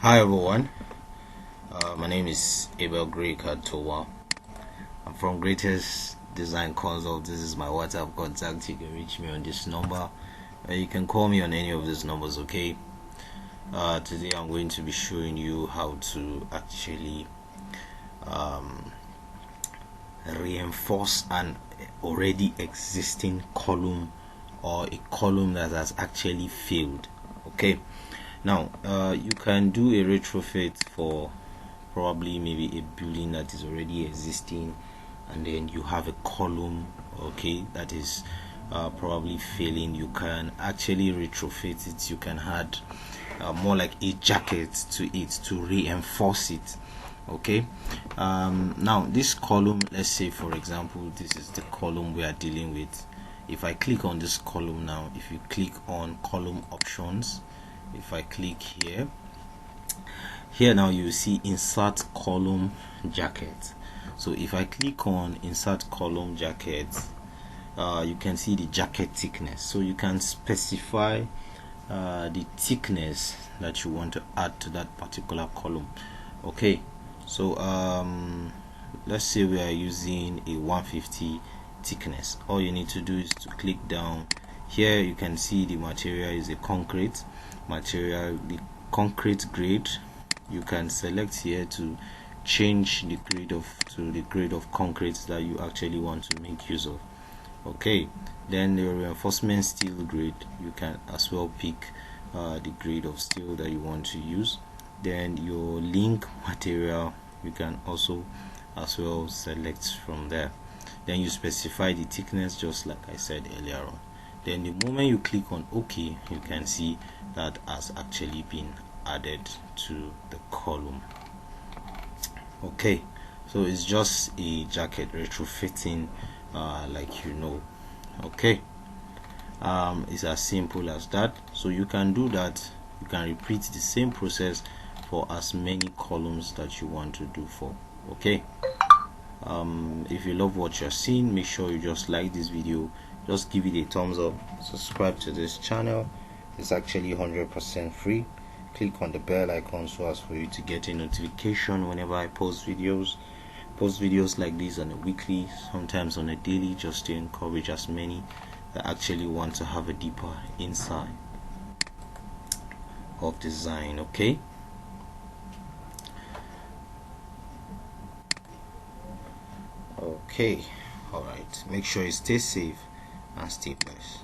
Hi everyone, my name is Abel Towa. I'm from GREYTEST Design Consult. This is my WhatsApp contact. You can reach me on this number. You can call me on any of these numbers, okay? Today I'm going to be showing you how to actually reinforce an already existing column or a column that has actually failed. Okay, now you can do a retrofit for probably maybe a building that is already existing, and then you have a column, okay, that is probably failing. You can actually retrofit it. You can add more like a jacket to it to reinforce it. Okay, now this column, let's say for example this is the column we are dealing with. If I click on this column now, if you click on column options, if I click here now you see insert column jacket. So if I click on insert column jacket, you can see the jacket thickness. So you can specify the thickness that you want to add to that particular column. Okay, so let's say we are using a 150 thickness. All you need to do is to click down here. You can see the material is a concrete material, the concrete grade. You can select here to change the grade of concrete that you actually want to make use of. Okay, then the reinforcement steel grade, you can as well pick the grade of steel that you want to use. Then your link material, you can also as well select from there. Then you specify the thickness just like I said earlier on. Then the moment you click on OK, you can see that has actually been added to the column. Okay, so it's just a jacket retrofitting, like you know. Okay, it's as simple as that. So you can do that. You can repeat the same process for as many columns that you want to do for. Okay, if you love what you're seeing, make sure you just like this video, just give it a thumbs up, subscribe to this channel. It's actually 100% free. Click on the bell icon so as for you to get a notification whenever I post videos like this on a weekly, sometimes on a daily, just to encourage as many that actually want to have a deeper insight of design. Okay, all right, make sure you stay safe and stay blessed.